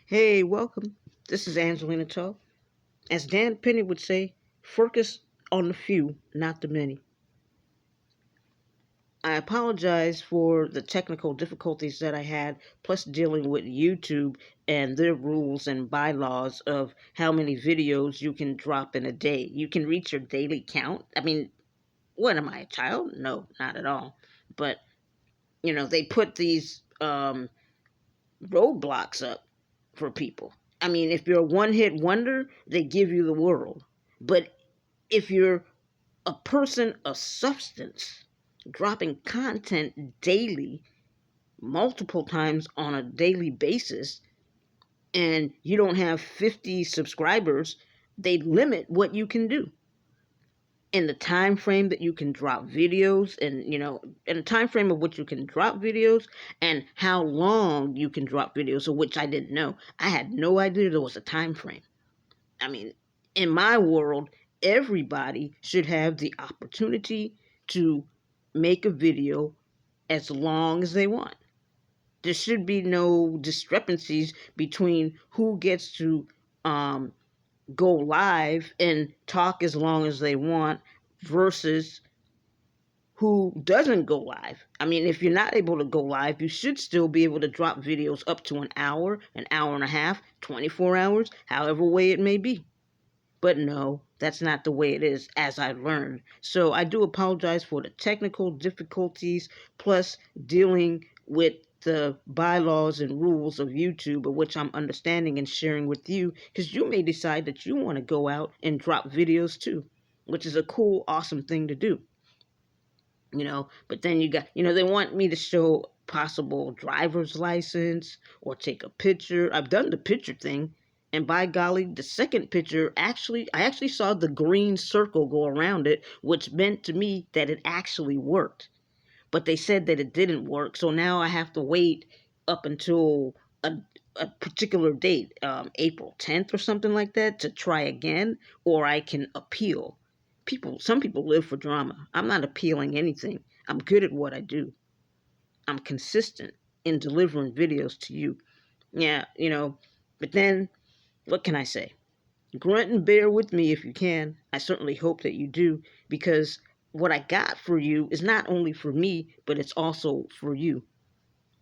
Hey, welcome. This is Angelina Tull. As Dan Penny would say, focus on the few, not the many. I apologize for the technical difficulties that I had, plus dealing with YouTube and their rules and bylaws of how many videos you can drop in a day. You can reach your daily count. I mean, what am I, a child? No, not at all. But, they put these roadblocks up for people. I mean, if you're a one hit wonder, they give you the world. But if you're a person of substance, dropping content daily, multiple times on a daily basis, and you don't have 50 subscribers, they limit what you can do in the time frame that you can drop videos, and in the time frame of which you can drop videos and how long you can drop videos, of which I didn't know. I had no idea there was a time frame. I mean, in my world, everybody should have the opportunity to make a video as long as they want. There should be no discrepancies between who gets to um, go live and talk as long as they want versus who doesn't go live. I mean, if you're not able to go live, you should still be able to drop videos up to an hour and a half, 24 hours, however way it may be. But no, that's not the way it is, as I learned. So I do apologize for the technical difficulties, plus dealing with the bylaws and rules of YouTube, of which I'm understanding and sharing with you, because you may decide that you want to go out and drop videos too, which is a cool, awesome thing to do. But then they want me to show possible driver's license or take a picture. I've done the picture thing, and by golly, the second picture I actually saw the green circle go around it, which meant to me that it actually worked. But they said that it didn't work, so now I have to wait up until a particular date, April 10th or something like that, to try again, or I can appeal. Some people live for drama. I'm not appealing anything. I'm good at what I do. I'm consistent in delivering videos to you. Yeah, but then what can I say? Grunt and bear with me if you can. I certainly hope that you do, because what I got for you is not only for me, but it's also for you.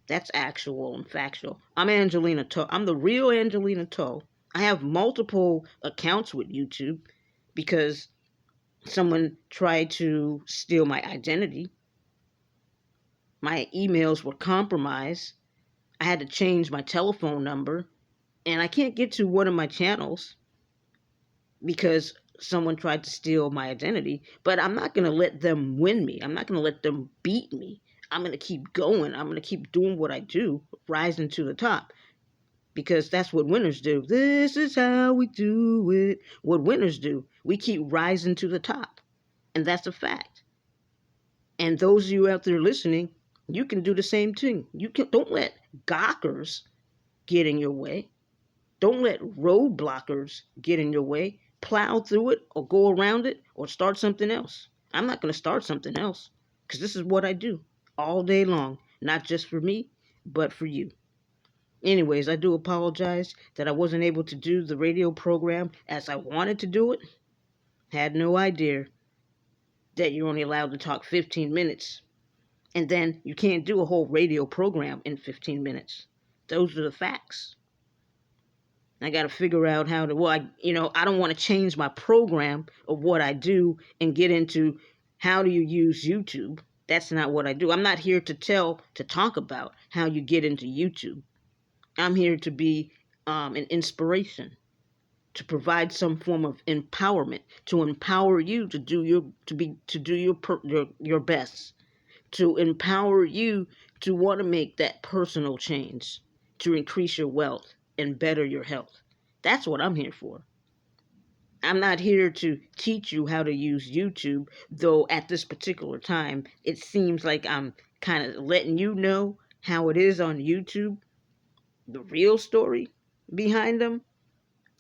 That's actual and factual. I'm Angelina Tull. I'm the real Angelina Tull. I have multiple accounts with YouTube because someone tried to steal my identity. My emails were compromised. I had to change my telephone number, and I can't get to one of my channels because someone tried to steal my identity. But I'm not going to let them win me. I'm not going to let them beat me. I'm going to keep going. I'm going to keep doing what I do, rising to the top, because that's what winners do. This is how we do it. What winners do, we keep rising to the top. And that's a fact. And those of you out there listening, you can do the same thing. Don't let gawkers get in your way. Don't let roadblockers get in your way. Plow through it or go around it or start something else. I'm not going to start something else because this is what I do all day long, not just for me, but for you. Anyways, I do apologize that I wasn't able to do the radio program as I wanted to do it. Had no idea that you're only allowed to talk 15 minutes. And then you can't do a whole radio program in 15 minutes. Those are the facts. I got to figure out how to, I don't want to change my program of what I do and get into how do you use YouTube. That's not what I do. I'm not here to talk about how you get into YouTube. I'm here to be an inspiration, to provide some form of empowerment, to empower you to do your best, to empower you to want to make that personal change, to increase your wealth and better your health. That's what I'm here for. I'm not here to teach you how to use YouTube, though at this particular time, it seems like I'm kind of letting you know how it is on YouTube, the real story behind them,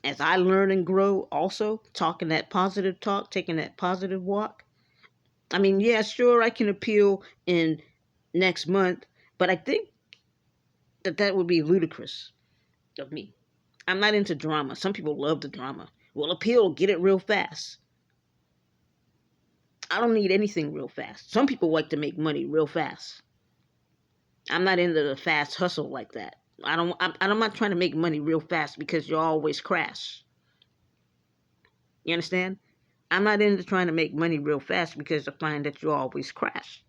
as I learn and grow, also talking that positive talk, taking that positive walk. I mean, yeah, sure, I can appeal in next month, but I think that would be ludicrous of me. I'm not into drama. Some people love the drama. Well, appeal, get it real fast. I don't need anything real fast. Some people like to make money real fast. I'm not into the fast hustle like that. I'm not trying to make money real fast because you always crash. You understand? I'm not into trying to make money real fast because I find that you always crash.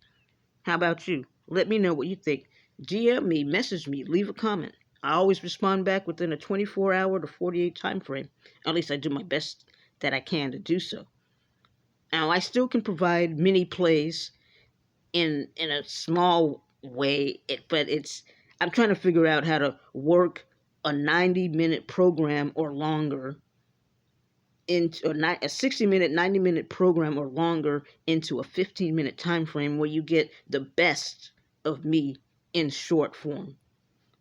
How about you? Let me know what you think. DM me, message me, leave a comment. I always respond back within a 24-hour to 48 time frame. At least I do my best that I can to do so. Now, I still can provide mini plays in a small way, but I'm trying to figure out how to work a 90-minute program or longer into a 60-minute, 90-minute program or longer into a 15-minute time frame where you get the best of me in short form.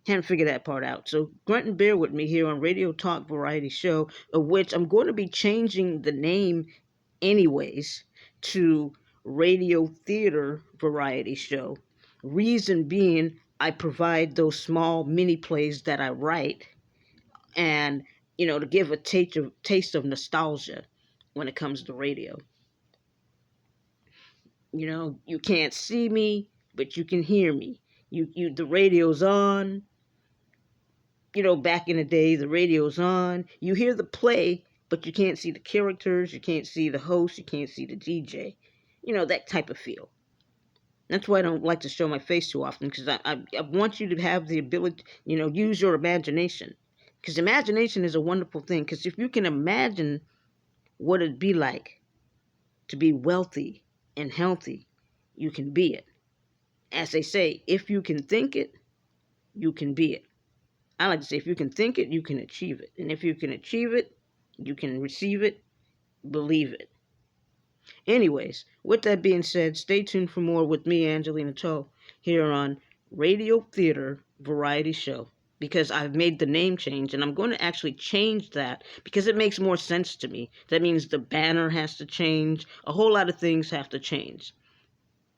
Can't figure that part out. So grunt and bear with me here on Radio Talk Variety Show, of which I'm going to be changing the name anyways to Radio Theater Variety Show. Reason being, I provide those small mini plays that I write, and to give a taste of nostalgia when it comes to radio. You can't see me, but you can hear me. The radio's on. Back in the day, the radio's on. You hear the play, but you can't see the characters, you can't see the host, you can't see the DJ. That type of feel. That's why I don't like to show my face too often, because I want you to have the ability, use your imagination. Because imagination is a wonderful thing, because if you can imagine what it'd be like to be wealthy and healthy, you can be it. As they say, if you can think it, you can be it. I like to say, if you can think it, you can achieve it. And if you can achieve it, you can receive it, believe it. Anyways, with that being said, stay tuned for more with me, Angelina Toe, here on Radio Theater Variety Show. Because I've made the name change, and I'm going to actually change that because it makes more sense to me. That means the banner has to change. A whole lot of things have to change.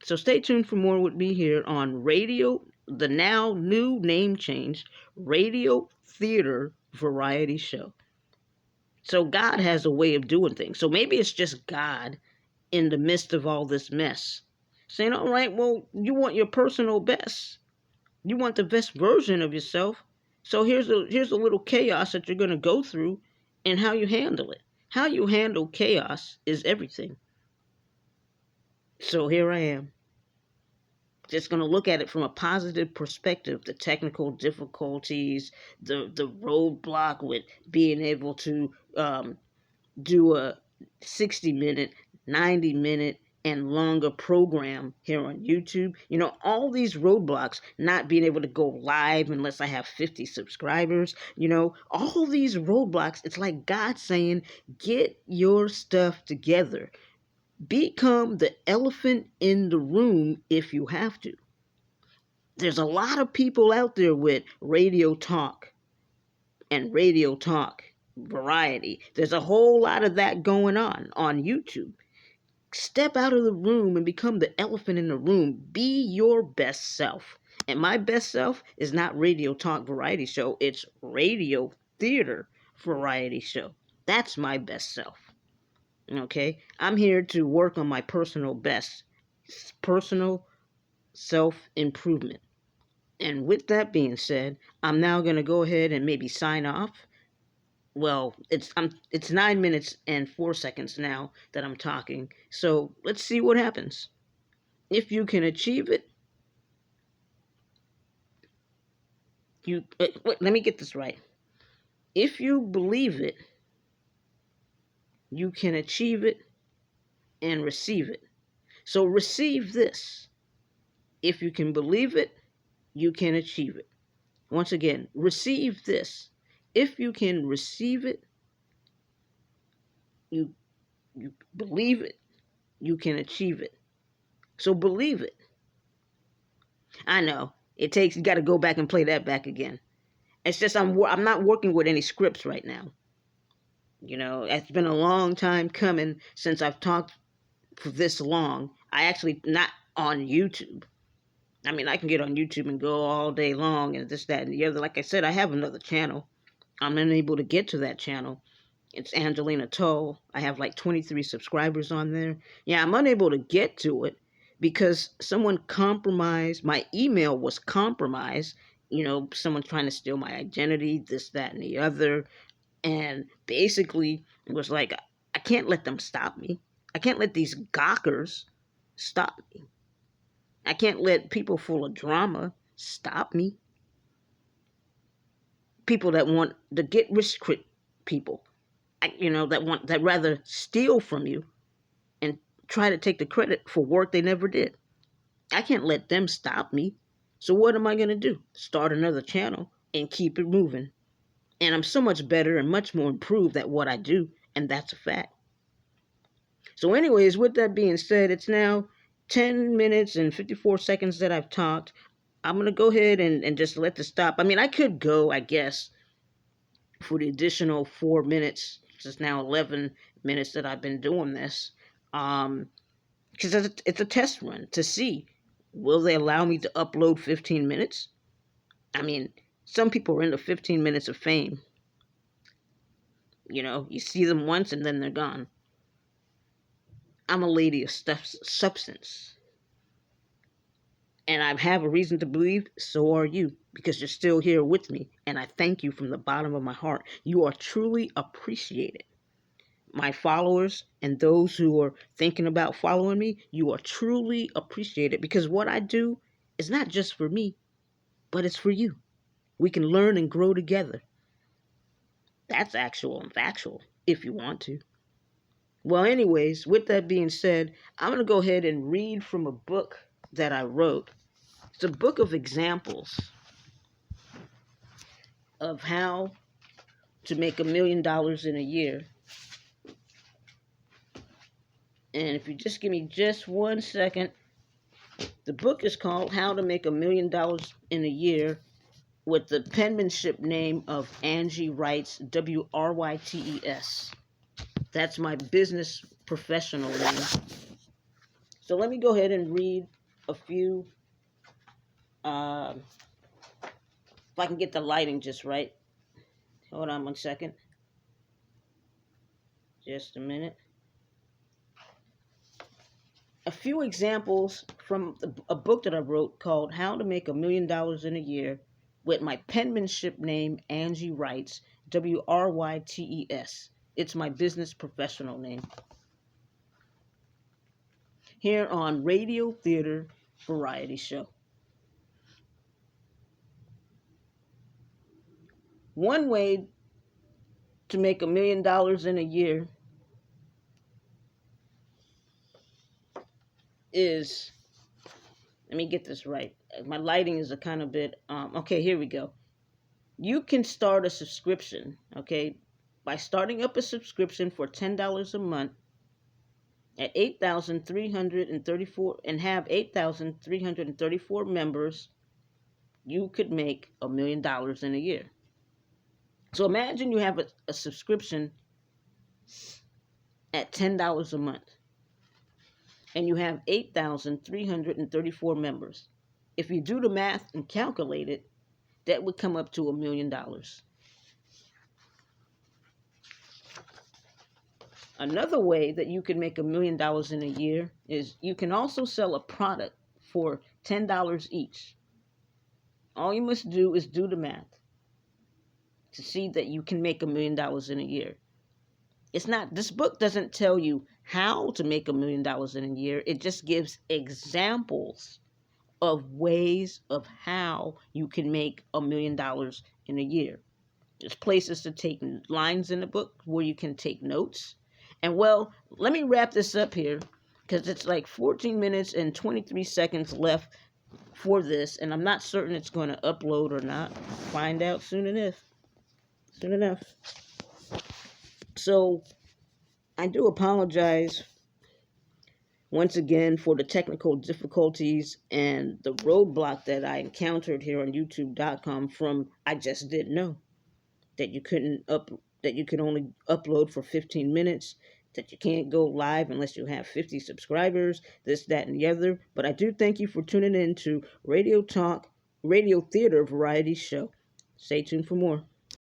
So stay tuned for more with me here on the now new name change, Radio Theater Variety Show. So God has a way of doing things. So maybe it's just God in the midst of all this mess, saying, all right, well, you want your personal best. You want the best version of yourself. So here's a little chaos that you're going to go through and how you handle it. How you handle chaos is everything. So here I am. Just going to look at it from a positive perspective, the technical difficulties, the roadblock with being able to do a 60-minute, 90-minute, and longer program here on YouTube. All these roadblocks, not being able to go live unless I have 50 subscribers, all these roadblocks, it's like God saying, get your stuff together. Become the elephant in the room if you have to. There's a lot of people out there with radio talk and radio talk variety. There's a whole lot of that going on YouTube. Step out of the room and become the elephant in the room. Be your best self. And my best self is not Radio Talk Variety Show. It's Radio Theater Variety Show. That's my best self. Okay? I'm here to work on my personal best. Personal self-improvement. And with that being said, I'm now going to go ahead and maybe sign off. Well, it's 9 minutes and 4 seconds now that I'm talking. So let's see what happens. If you can achieve it, wait, let me get this right. If you believe it, you can achieve it and receive it. So receive this. If you can believe it, you can achieve it. Once again, receive this. If you can receive it, you believe it, you can achieve it. So believe it. I know you got to go back and play that back again. It's just I'm not working with any scripts right now. It's been a long time coming since I've talked for this long. I actually not on YouTube. I mean, I can get on YouTube and go all day long and this, that, and the other. Like I said, I have another channel. I'm unable to get to that channel. It's Angelina Toll. I have like 23 subscribers on there. Yeah, I'm unable to get to it because someone compromised. My email was compromised. Someone trying to steal my identity, this, that, and the other. And basically, it was like, I can't let them stop me. I can't let these gawkers stop me. I can't let people full of drama stop me. People that want to get rich quick people, that rather steal from you and try to take the credit for work they never did. I can't let them stop me. So what am I going to do? Start another channel and keep it moving. And I'm so much better and much more improved at what I do, and that's a fact. So anyways, with that being said, it's now 10 minutes and 54 seconds that I've talked. I'm going to go ahead and just let this stop. I mean, I could go, I guess, for the additional 4 minutes. It's now 11 minutes that I've been doing this. Because it's a test run to see, will they allow me to upload 15 minutes? I mean, some people are into 15 minutes of fame. You see them once and then they're gone. I'm a lady of substance. And I have a reason to believe so are you, because you're still here with me. And I thank you from the bottom of my heart. You are truly appreciated. My followers and those who are thinking about following me, you are truly appreciated, because what I do is not just for me, but it's for you. We can learn and grow together. That's actual and factual, if you want to. Well, anyways, with that being said, I'm going to go ahead and read from a book that I wrote. It's a book of examples of how to make $1 million in a year. And if you just give me just 1 second, the book is called How to Make $1 Million in a Year, with the penmanship name of Angie Writes, Wrytes. That's my business professional name. So let me go ahead and read a few. If I can get the lighting just right. Hold on 1 second. Just a minute. A few examples from a book that I wrote called How to Make $1 Million in a Year, with my penmanship name, Angie Writes, Wrytes. It's my business professional name. Here on Radio Theater Variety Show. One way to make $1 million in a year is, let me get this right. My lighting is a kind of bit, okay, here we go. You can start a subscription, okay, by starting up a subscription for $10 a month at 8,334 and have 8,334 members. You could make $1 million in a year. So imagine you have a subscription at $10 a month and you have 8,334 members. If you do the math and calculate it, that would come up to $1 million. Another way that you can make $1 million in a year is you can also sell a product for $10 each. All you must do is do the math to see that you can make $1 million in a year. This book doesn't tell you how to make $1 million in a year. It just gives examples of ways of how you can make $1 million in a year. There's places to take lines in the book where you can take notes. And well, let me wrap this up here, because it's like 14 minutes and 23 seconds left for this, and I'm not certain it's going to upload or not. Find out soon enough. So I do apologize once again for the technical difficulties and the roadblock that I encountered here on YouTube.com from I just didn't know that you could only upload for 15 minutes, that you can't go live unless you have 50 subscribers, this, that, and the other. But I do thank you for tuning in to Radio Theater Variety Show. Stay tuned for more.